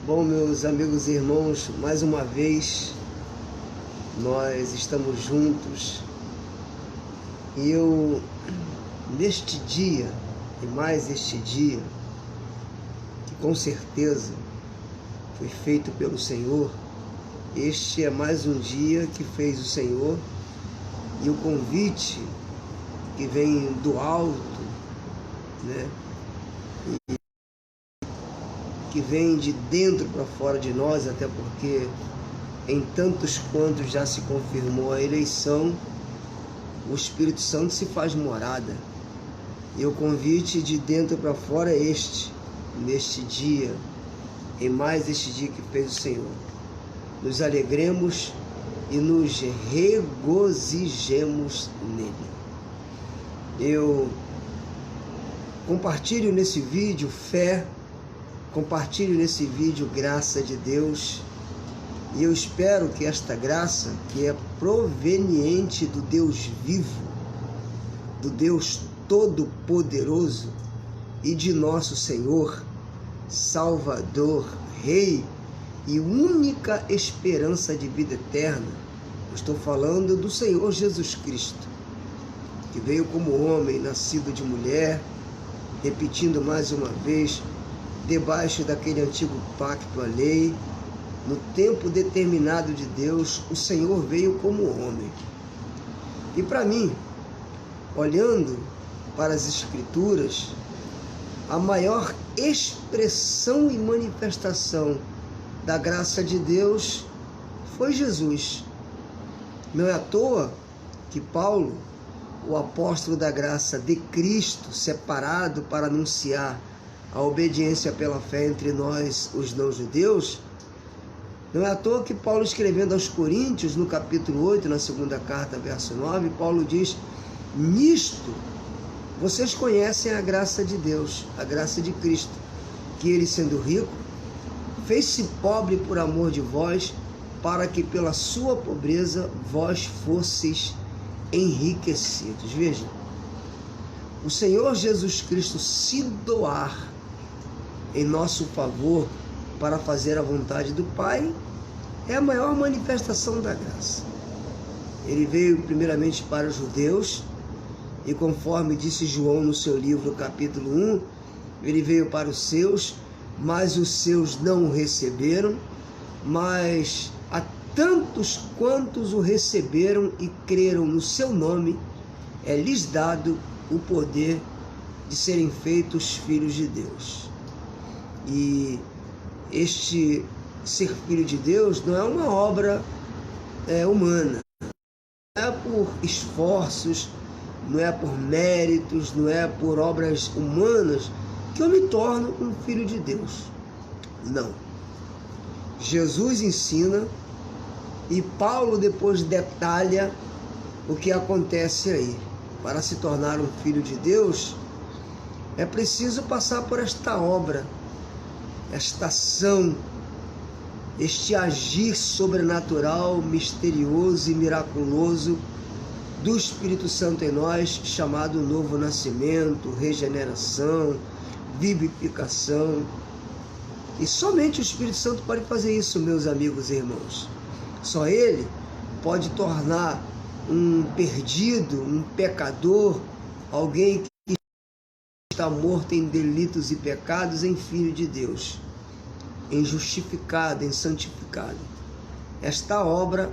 Bom, meus amigos e irmãos, mais uma vez nós estamos juntos e eu, neste dia e mais este dia, que com certeza foi feito pelo Senhor, este é mais um dia que fez o Senhor e o convite que vem do alto, né? Que vem de dentro para fora de nós, até porque em tantos quantos já se confirmou a eleição, o Espírito Santo se faz morada. E o convite de dentro para fora é neste dia, em mais este dia que fez o Senhor. Nos alegremos e nos regozijemos nele. Eu compartilho nesse vídeo fé, compartilho nesse vídeo graça de Deus, e eu espero que esta graça, que é proveniente do Deus vivo, do Deus Todo-Poderoso e de nosso Senhor, Salvador, Rei e única esperança de vida eterna, eu estou falando do Senhor Jesus Cristo, que veio como homem, nascido de mulher, repetindo mais uma vez, debaixo daquele antigo pacto, a lei, no tempo determinado de Deus, o Senhor veio como homem. E para mim, olhando para as Escrituras, a maior expressão e manifestação da graça de Deus foi Jesus. Não é à toa que Paulo, o apóstolo da graça de Cristo, separado para anunciar a obediência pela fé entre nós, os não-judeus, não é à toa que Paulo, escrevendo aos Coríntios, no capítulo 8, na segunda carta, verso 9, Paulo diz: nisto vocês conhecem a graça de Deus, a graça de Cristo, que ele, sendo rico, fez-se pobre por amor de vós, para que pela sua pobreza vós fosseis enriquecidos. Vejam, o Senhor Jesus Cristo se doar em nosso favor para fazer a vontade do Pai é a maior manifestação da graça. Ele veio primeiramente para os judeus e, conforme disse João no seu livro, capítulo 1, ele veio para os seus, mas os seus não o receberam, mas a tantos quantos o receberam e creram no seu nome, lhes dado o poder de serem feitos filhos de Deus. E este ser filho de Deus não é uma obra humana, não é por esforços, não é por méritos, não é por obras humanas que eu me torno um filho de Deus. Não. Jesus ensina e Paulo depois detalha o que acontece aí. Para se tornar um filho de Deus, é preciso passar por esta obra, esta ação, este agir sobrenatural, misterioso e miraculoso do Espírito Santo em nós, chamado novo nascimento, regeneração, vivificação. E somente o Espírito Santo pode fazer isso, meus amigos e irmãos. Só Ele pode tornar um perdido, um pecador, alguém que está morto em delitos e pecados, em filho de Deus, em justificado, em santificado. Esta obra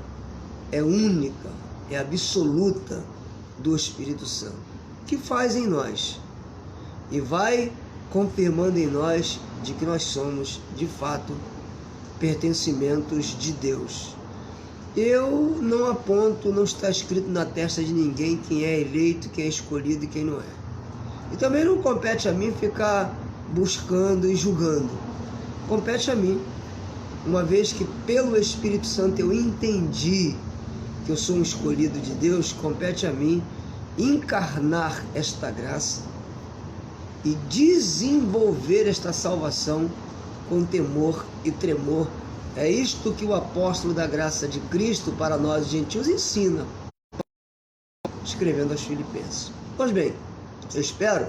é única, é absoluta do Espírito Santo, que faz em nós e vai confirmando em nós de que nós somos, de fato, pertencimentos de Deus. Eu não aponto, não está escrito na testa de ninguém quem é eleito, quem é escolhido e quem não é. E também não compete a mim ficar buscando e julgando. Compete a mim, uma vez que pelo Espírito Santo eu entendi que eu sou um escolhido de Deus, compete a mim encarnar esta graça e desenvolver esta salvação com temor e tremor. É isto que o apóstolo da graça de Cristo para nós gentios ensina, escrevendo aos Filipenses. Pois bem, eu espero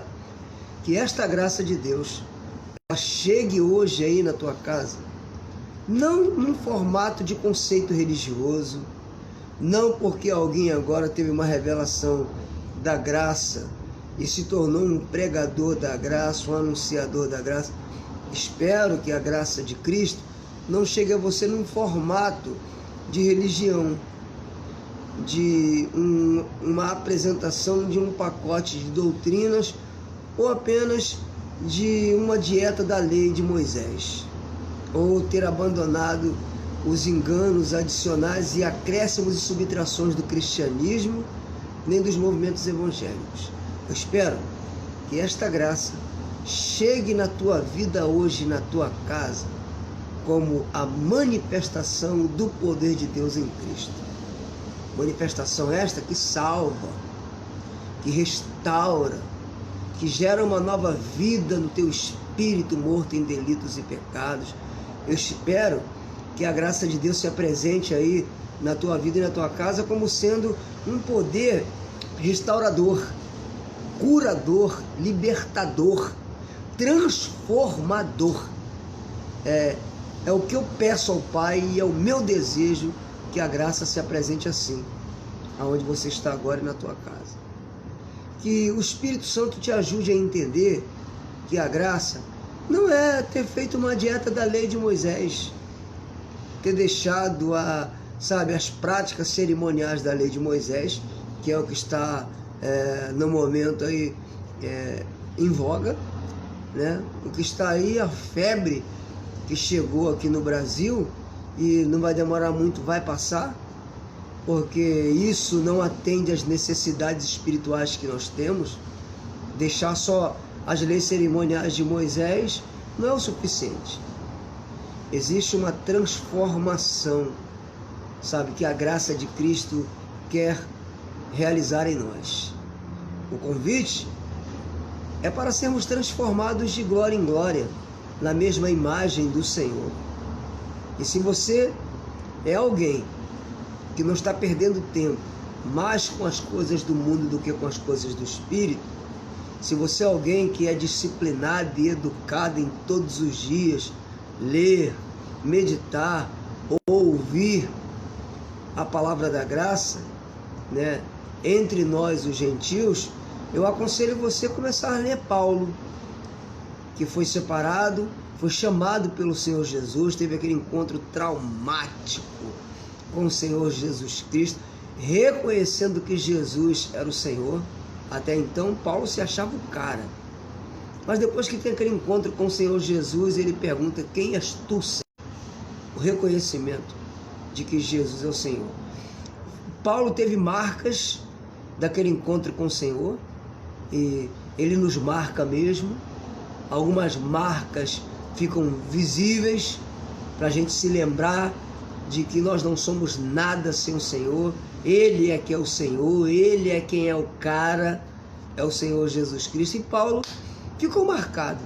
que esta graça de Deus ela chegue hoje aí na tua casa não num formato de conceito religioso, não porque alguém agora teve uma revelação da graça e se tornou um pregador da graça, um anunciador da graça. Espero que a graça de Cristo não chegue a você num formato de religião, de uma apresentação de um pacote de doutrinas ou apenas de uma dieta da lei de Moisés, ou ter abandonado os enganos adicionais e acréscimos e subtrações do cristianismo, nem dos movimentos evangélicos. Eu espero que esta graça chegue na tua vida hoje, na tua casa, como a manifestação do poder de Deus em Cristo. Manifestação esta que salva, que restaura, que gera uma nova vida no teu espírito morto em delitos e pecados. Eu espero que a graça de Deus se apresente aí na tua vida e na tua casa como sendo um poder restaurador, curador, libertador, transformador. É o que eu peço ao Pai e é o meu desejo que a graça se apresente assim, aonde você está agora e na tua casa. Que o Espírito Santo te ajude a entender que a graça não é ter feito uma dieta da lei de Moisés, ter deixado as práticas cerimoniais da lei de Moisés, que é o que está no momento aí em voga, né? O que está aí, a febre que chegou aqui no Brasil e não vai demorar muito, vai passar, porque isso não atende às necessidades espirituais que nós temos. Deixar só as leis cerimoniais de Moisés não é o suficiente. Existe uma transformação, que a graça de Cristo quer realizar em nós. O convite é para sermos transformados de glória em glória, na mesma imagem do Senhor. E se você é alguém que não está perdendo tempo mais com as coisas do mundo do que com as coisas do Espírito, se você é alguém que é disciplinado e educado em todos os dias, ler, meditar, ouvir a palavra da graça, né, entre nós os gentios, eu aconselho você a começar a ler Paulo, que foi separado, foi chamado pelo Senhor Jesus, teve aquele encontro traumático com o Senhor Jesus Cristo, reconhecendo que Jesus era o Senhor. Até então, Paulo se achava o cara. Mas depois que tem aquele encontro com o Senhor Jesus, ele pergunta: quem és tu, Senhor? O reconhecimento de que Jesus é o Senhor. Paulo teve marcas daquele encontro com o Senhor, e ele nos marca mesmo. Algumas marcas ficam visíveis para a gente se lembrar de que nós não somos nada sem o Senhor. Ele é que é o Senhor, Ele é quem é o cara, é o Senhor Jesus Cristo. E Paulo ficou marcado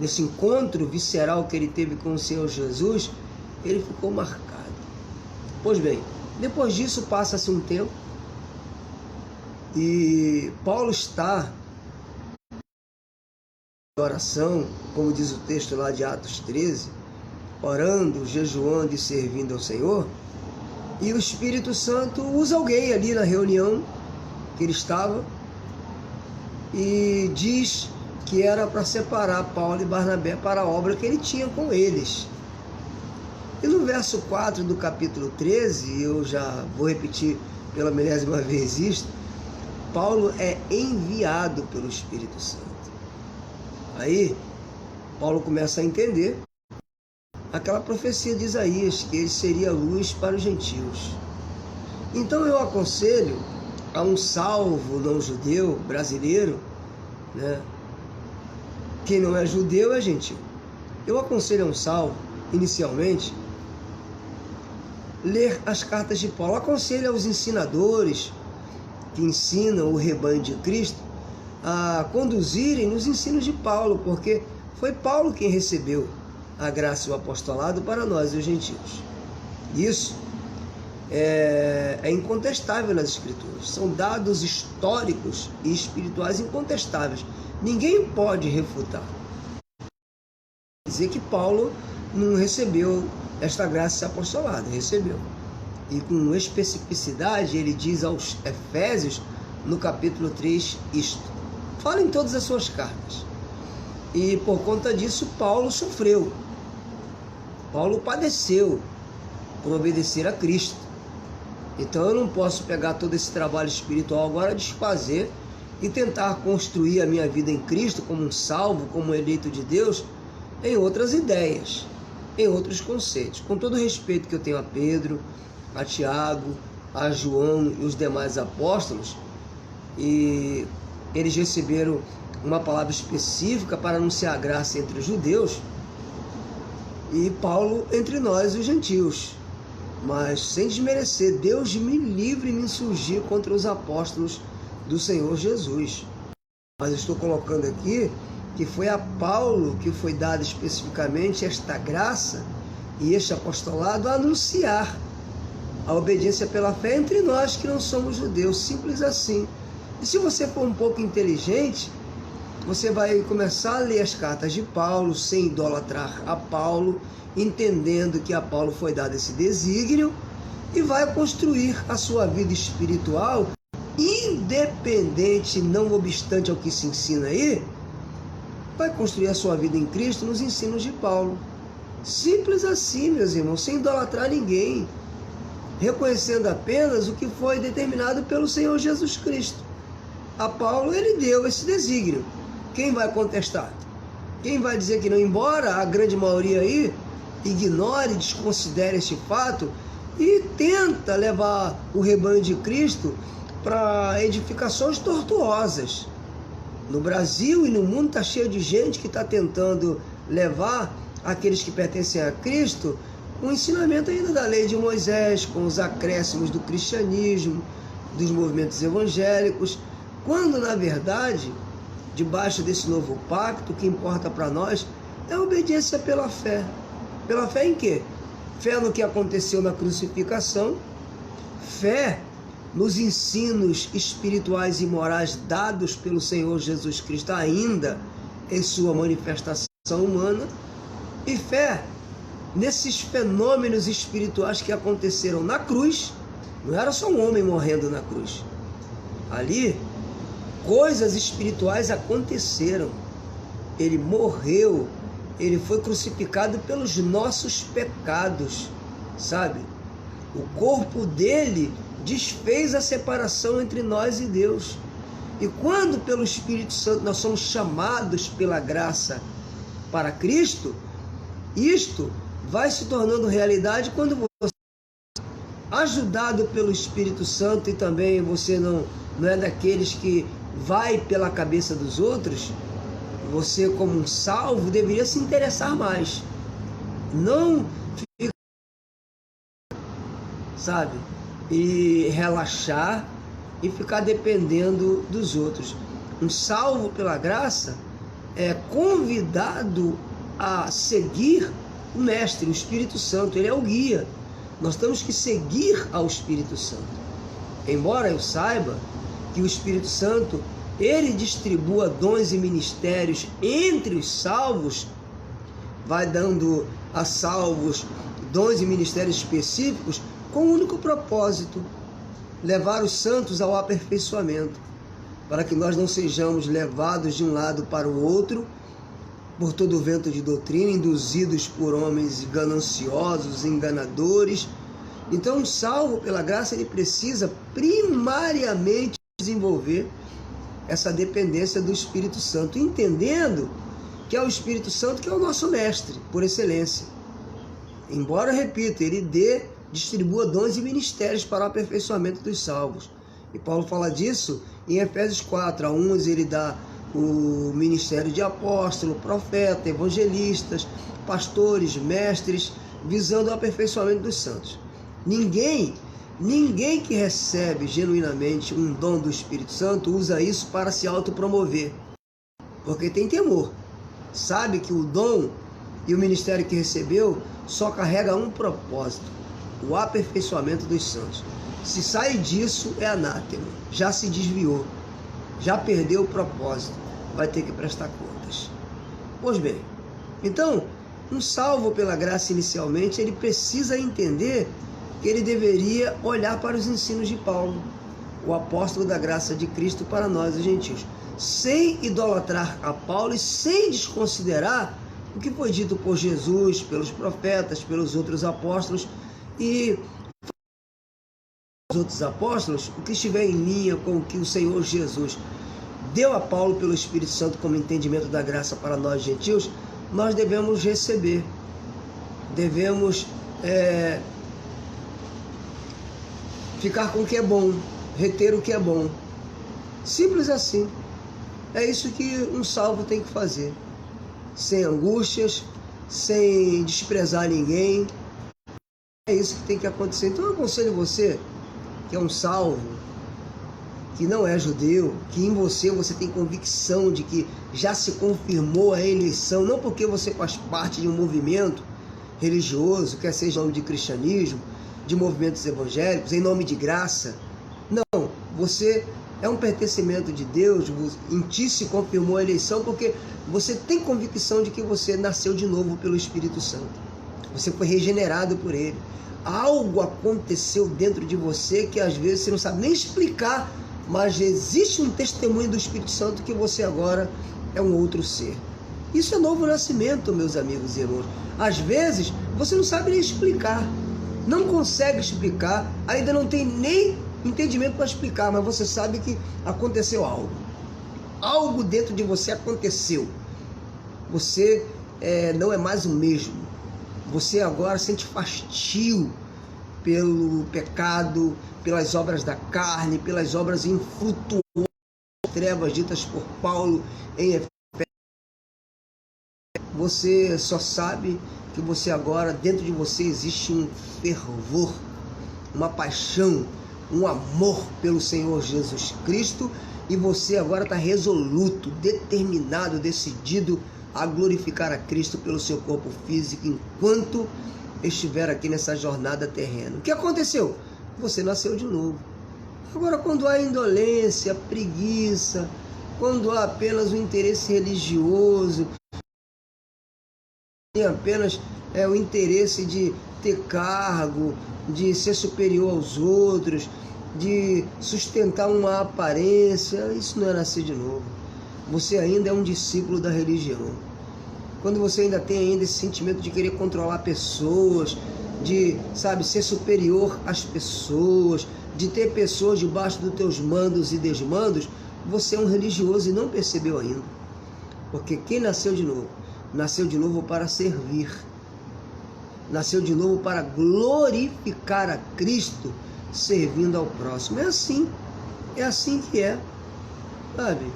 nesse encontro visceral que ele teve com o Senhor Jesus. Ele ficou marcado. Pois bem, depois disso passa-se um tempo e Paulo está em oração, como diz o texto lá de Atos 13, orando, jejuando e servindo ao Senhor. E o Espírito Santo usa alguém ali na reunião que ele estava e diz que era para separar Paulo e Barnabé para a obra que ele tinha com eles. E no verso 4 do capítulo 13, eu já vou repetir pela 10ª vez isto, Paulo é enviado pelo Espírito Santo. Aí, Paulo começa a entender aquela profecia de Isaías, que ele seria luz para os gentios. Então eu aconselho a um salvo não judeu, brasileiro, né? Quem não é judeu é gentil. Eu aconselho a um salvo, inicialmente, ler as cartas de Paulo. Aconselho aos ensinadores que ensinam o rebanho de Cristo a conduzirem nos ensinos de Paulo, porque foi Paulo quem recebeu a graça e o apostolado para nós, os gentios. Isso é incontestável nas Escrituras. São dados históricos e espirituais incontestáveis. Ninguém pode refutar. Dizer que Paulo não recebeu esta graça, esse apostolado. Recebeu. E com especificidade ele diz aos Efésios, no capítulo 3, isto. Fala em todas as suas cartas. E por conta disso Paulo sofreu. Paulo padeceu por obedecer a Cristo. Então eu não posso pegar todo esse trabalho espiritual agora, desfazer e tentar construir a minha vida em Cristo como um salvo, como um eleito de Deus, em outras ideias, em outros conceitos. Com todo o respeito que eu tenho a Pedro, a Tiago, a João e os demais apóstolos, e eles receberam uma palavra específica para anunciar a graça entre os judeus, e Paulo entre nós, os gentios. Mas sem desmerecer, Deus me livre de me insurgir contra os apóstolos do Senhor Jesus. Mas estou colocando aqui que foi a Paulo que foi dada especificamente esta graça e este apostolado a anunciar a obediência pela fé entre nós que não somos judeus, simples assim. E se você for um pouco inteligente, você vai começar a ler as cartas de Paulo, sem idolatrar a Paulo, entendendo que a Paulo foi dado esse desígnio, e vai construir a sua vida espiritual, independente, não obstante ao que se ensina aí, vai construir a sua vida em Cristo nos ensinos de Paulo. Simples assim, meus irmãos, sem idolatrar ninguém, reconhecendo apenas o que foi determinado pelo Senhor Jesus Cristo. A Paulo ele deu esse desígnio. Quem vai contestar? Quem vai dizer que não? Embora a grande maioria aí ignore, desconsidere este fato e tenta levar o rebanho de Cristo para edificações tortuosas. No Brasil e no mundo está cheio de gente que está tentando levar aqueles que pertencem a Cristo o ensinamento ainda da lei de Moisés, com os acréscimos do cristianismo, dos movimentos evangélicos, quando na verdade, debaixo desse novo pacto, o que importa para nós é a obediência pela fé. Pela fé em quê? Fé no que aconteceu na crucificação, fé nos ensinos espirituais e morais dados pelo Senhor Jesus Cristo ainda em sua manifestação humana, e fé nesses fenômenos espirituais que aconteceram na cruz. Não era só um homem morrendo na cruz. Ali, coisas espirituais aconteceram. Ele morreu, ele foi crucificado pelos nossos pecados, sabe? O corpo dele desfez a separação entre nós e Deus. E quando pelo Espírito Santo nós somos chamados pela graça para Cristo, isto vai se tornando realidade quando você, ajudado pelo Espírito Santo, e também você não é daqueles que vai pela cabeça dos outros, você como um salvo deveria se interessar mais. Não ficar, sabe, e relaxar e ficar dependendo dos outros. Um salvo pela graça é convidado a seguir o Mestre, o Espírito Santo. Ele é o guia. Nós temos que seguir ao Espírito Santo. Embora eu saiba que o Espírito Santo, ele distribua dons e ministérios entre os salvos, vai dando a salvos dons e ministérios específicos com o único propósito: levar os santos ao aperfeiçoamento, para que nós não sejamos levados de um lado para o outro por todo o vento de doutrina, induzidos por homens gananciosos, enganadores. Então, um salvo pela graça, ele precisa primariamente desenvolver essa dependência do Espírito Santo, entendendo que é o Espírito Santo que é o nosso mestre, por excelência. Embora, repito, ele distribua dons e ministérios para o aperfeiçoamento dos salvos. E Paulo fala disso em Efésios 4. A uns ele dá o ministério de apóstolo, profeta, evangelistas, pastores, mestres, visando o aperfeiçoamento dos santos. Ninguém que recebe genuinamente um dom do Espírito Santo usa isso para se autopromover, porque tem temor. Sabe que o dom e o ministério que recebeu só carrega um propósito: o aperfeiçoamento dos santos. Se sai disso, é anátema, já se desviou, já perdeu o propósito, vai ter que prestar contas. Pois bem, então, Um salvo pela graça inicialmente, ele precisa entender que ele deveria olhar para os ensinos de Paulo, o apóstolo da graça de Cristo para nós, os gentios, sem idolatrar a Paulo e sem desconsiderar o que foi dito por Jesus, pelos profetas, pelos outros apóstolos e os outros apóstolos, o que estiver em linha com o que o Senhor Jesus deu a Paulo pelo Espírito Santo como entendimento da graça para nós gentios, nós devemos receber, devemos ficar com o que é bom, reter o que é bom. Simples assim. É isso que um salvo tem que fazer, sem angústias, sem desprezar ninguém. É isso que tem que acontecer. Então eu aconselho você, que é um salvo, que não é judeu, que em você tem convicção de que já se confirmou a eleição, não porque você faz parte de um movimento religioso, quer seja em nome de cristianismo, de movimentos evangélicos, em nome de graça. Não, você é um pertencimento de Deus, em ti se confirmou a eleição porque você tem convicção de que você nasceu de novo pelo Espírito Santo. Você foi regenerado por Ele. Algo aconteceu dentro de você que às vezes você não sabe nem explicar, mas existe um testemunho do Espírito Santo que você agora é um outro ser. Isso é novo nascimento, meus amigos e irmãos. Às vezes você não sabe nem explicar, não consegue explicar, ainda não tem nem entendimento para explicar, mas você sabe que aconteceu algo. Algo dentro de você aconteceu. Você não é mais o mesmo. Você agora sente fastio pelo pecado, pelas obras da carne, pelas obras infrutuosas, trevas ditas por Paulo em Efésios. Você só sabe que você agora, dentro de você, existe um fervor, uma paixão, um amor pelo Senhor Jesus Cristo, e você agora está resoluto, determinado, decidido a glorificar a Cristo pelo seu corpo físico enquanto estiver aqui nessa jornada terrena. O que aconteceu? Você nasceu de novo. Agora, quando há indolência, preguiça, quando há apenas um interesse religioso, tem apenas o interesse de ter cargo, de ser superior aos outros, de sustentar uma aparência, isso não é nascer de novo. Você ainda é um discípulo da religião. Quando você ainda tem esse sentimento de querer controlar pessoas, de, ser superior às pessoas, de ter pessoas debaixo dos teus mandos e desmandos, você é um religioso e não percebeu ainda. Porque quem nasceu de novo para servir. Nasceu de novo para glorificar a Cristo, servindo ao próximo. É assim que é, sabe?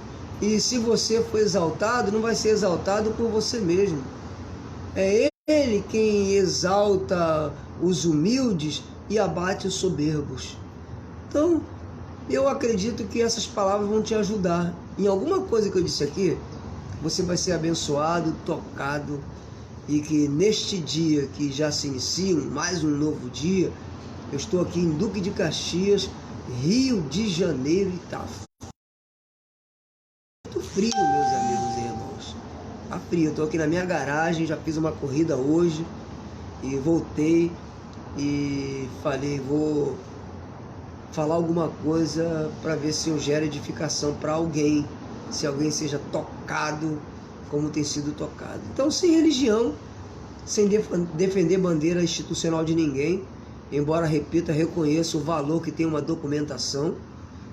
E se você for exaltado, não vai ser exaltado por você mesmo. É Ele quem exalta os humildes e abate os soberbos. Então, eu acredito que essas palavras vão te ajudar. Em alguma coisa que eu disse aqui, você vai ser abençoado, tocado, e que neste dia que já se inicia, mais um novo dia, eu estou aqui em Duque de Caxias, Rio de Janeiro, e tá muito frio, meus amigos e irmãos. Tá frio, eu estou aqui na minha garagem, já fiz uma corrida hoje e voltei e falei, vou falar alguma coisa para ver se eu gero edificação para alguém, se alguém seja tocado como tem sido tocado. Então, sem religião, sem defender bandeira institucional de ninguém, embora, repita, reconheça o valor que tem uma documentação,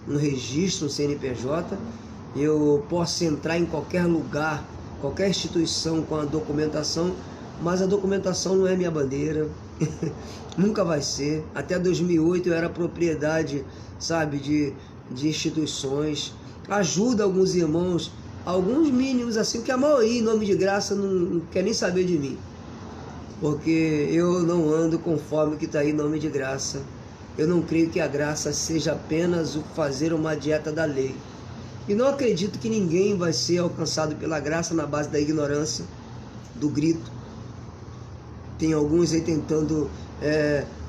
um registro, um CNPJ, eu posso entrar em qualquer lugar, qualquer instituição com a documentação, mas a documentação não é minha bandeira, nunca vai ser. Até 2008 eu era propriedade, de instituições. Ajuda alguns irmãos, alguns mínimos assim, porque a maioria, em nome de graça, não quer nem saber de mim, porque eu não ando conforme o que está aí em nome de graça. Eu não creio que a graça seja apenas o fazer uma dieta da lei, e não acredito que ninguém vai ser alcançado pela graça na base da ignorância, do grito. Tem alguns aí tentando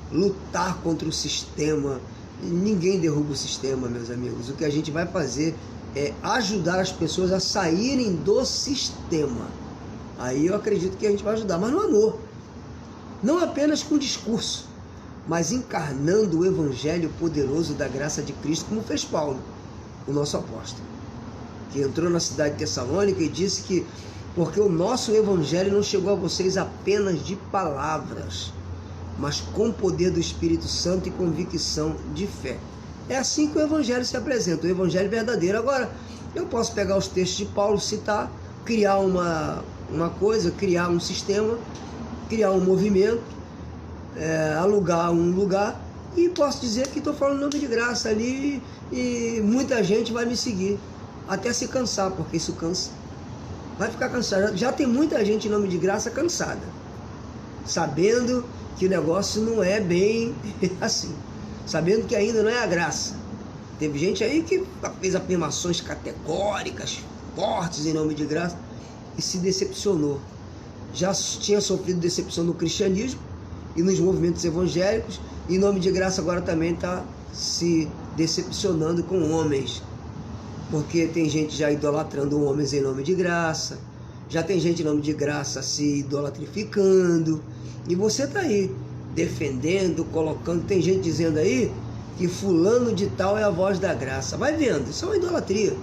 lutar contra o sistema. Ninguém derruba o sistema, meus amigos. O que a gente vai fazer é ajudar as pessoas a saírem do sistema. Aí eu acredito que a gente vai ajudar, mas no amor. Não apenas com discurso, mas encarnando o evangelho poderoso da graça de Cristo, como fez Paulo, o nosso apóstolo, que entrou na cidade de Tessalônica e disse que porque o nosso evangelho não chegou a vocês apenas de palavras, mas com poder do Espírito Santo e convicção de fé. É assim que o evangelho se apresenta, o evangelho verdadeiro. Agora, eu posso pegar os textos de Paulo, citar, criar uma coisa, criar um sistema, criar um movimento, alugar um lugar, e posso dizer que estou falando em nome de graça ali, e muita gente vai me seguir, até se cansar, porque isso cansa. Vai ficar cansado. Já tem muita gente em nome de graça cansada, sabendo que o negócio não é bem assim, sabendo que ainda não é a graça. Teve gente aí que fez afirmações categóricas, fortes em nome de graça, e se decepcionou. Já tinha sofrido decepção no cristianismo e nos movimentos evangélicos, e em nome de graça agora também está se decepcionando com homens, porque tem gente já idolatrando homens em nome de graça, já tem gente em nome de graça se idolatrificando, e você está aí defendendo, colocando, tem gente dizendo aí que fulano de tal é a voz da graça. Vai vendo, isso é uma idolatria.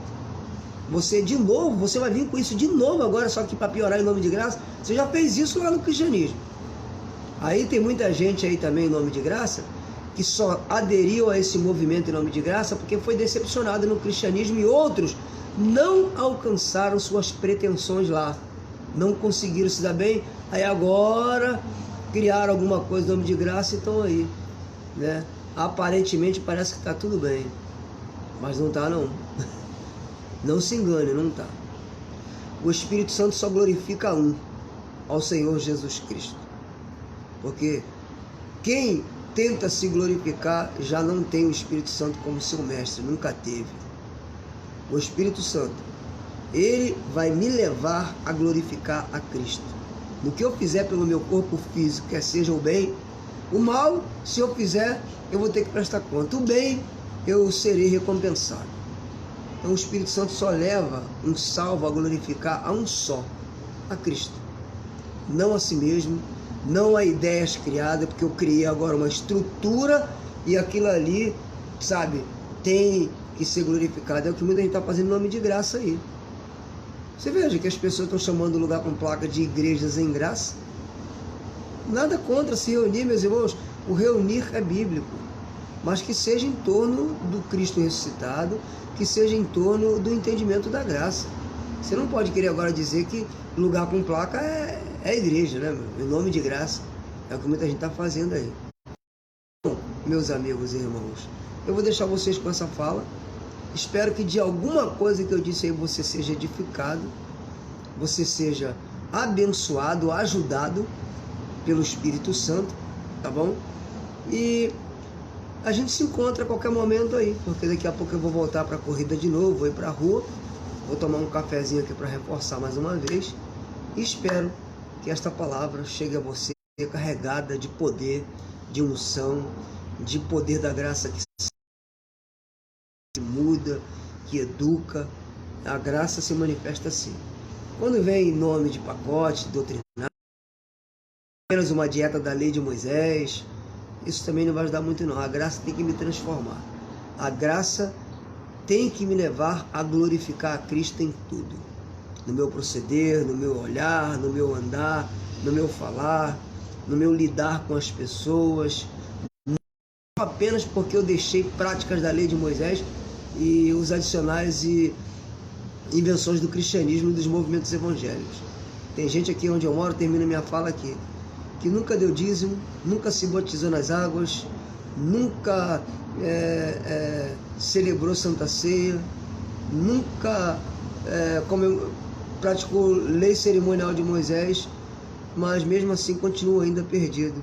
Você de novo, você vai vir com isso de novo agora, só que para piorar em nome de graça. Você já fez isso lá no cristianismo. Aí tem muita gente aí também em nome de graça que só aderiu a esse movimento em nome de graça porque foi decepcionado no cristianismo, e outros não alcançaram suas pretensões lá, não conseguiram se dar bem, aí agora criaram alguma coisa em nome de graça e estão aí, né? Aparentemente parece que está tudo bem, mas não está não. Não se engane, não está. O Espírito Santo só glorifica um, ao Senhor Jesus Cristo, porque quem tenta se glorificar já não tem o Espírito Santo como seu mestre, nunca teve. O Espírito Santo, ele vai me levar a glorificar a Cristo. No que eu fizer pelo meu corpo físico, quer seja o bem, o mal, se eu fizer, eu vou ter que prestar conta. O bem, eu serei recompensado. Então o Espírito Santo só leva um salvo a glorificar a um só, a Cristo. Não a si mesmo, não a ideias criadas, porque eu criei agora uma estrutura e aquilo ali, sabe, tem que ser glorificado. É o que muita gente está fazendo em nome de graça aí. Você veja que as pessoas estão chamando o lugar com placa de igrejas em graça. Nada contra se reunir, meus irmãos. O reunir é bíblico, mas que seja em torno do Cristo ressuscitado, que seja em torno do entendimento da graça. Você não pode querer agora dizer que lugar com placa é igreja, né? Em nome de graça. É o que muita gente está fazendo aí. Bom, meus amigos e irmãos, eu vou deixar vocês com essa fala. Espero que de alguma coisa que eu disse aí você seja edificado, você seja abençoado, ajudado pelo Espírito Santo, tá bom? E a gente se encontra a qualquer momento aí, porque daqui a pouco eu vou voltar para a corrida de novo, vou ir para a rua, vou tomar um cafezinho aqui para reforçar mais uma vez, e espero que esta palavra chegue a você carregada de poder, de unção, de poder da graça que muda, que educa. A graça se manifesta assim. Quando vem em nome de pacote, doutrinário, apenas uma dieta da lei de Moisés, isso também não vai ajudar muito não. A graça tem que me transformar. A graça tem que me levar a glorificar a Cristo em tudo. No meu proceder, no meu olhar, no meu andar, no meu falar, no meu lidar com as pessoas. Não apenas porque eu deixei práticas da lei de Moisés e os adicionais e invenções do cristianismo e dos movimentos evangélicos. Tem gente aqui onde eu moro, termino minha fala aqui, que nunca deu dízimo, nunca se batizou nas águas, nunca celebrou Santa Ceia, nunca praticou lei cerimonial de Moisés, mas mesmo assim continua ainda perdido.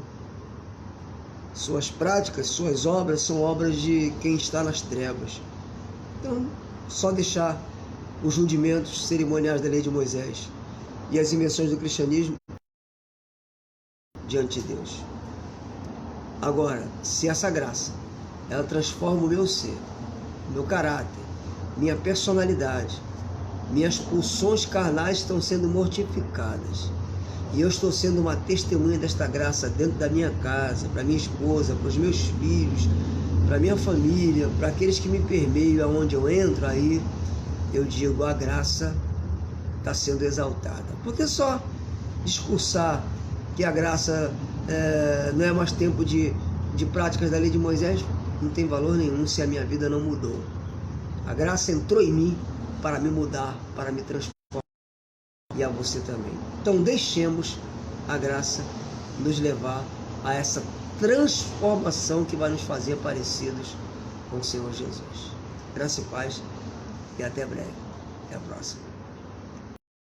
Suas práticas, suas obras são obras de quem está nas trevas. Então, só deixar os rudimentos cerimoniais da lei de Moisés e as invenções do cristianismo diante de Deus. Agora, se essa graça, ela transforma o meu ser, meu caráter, minha personalidade, minhas pulsões carnais estão sendo mortificadas. E eu estou sendo uma testemunha desta graça dentro da minha casa, para minha esposa, para os meus filhos, para minha família, para aqueles que me permeiam, aonde eu entro, aí eu digo, a graça está sendo exaltada. Porque só discursar que a graça não é mais tempo de práticas da lei de Moisés, não tem valor nenhum se a minha vida não mudou. A graça entrou em mim para me mudar, para me transformar, e a você também. Então deixemos a graça nos levar a essa transformação que vai nos fazer parecidos com o Senhor Jesus. Graça e paz, e até breve. Até a próxima.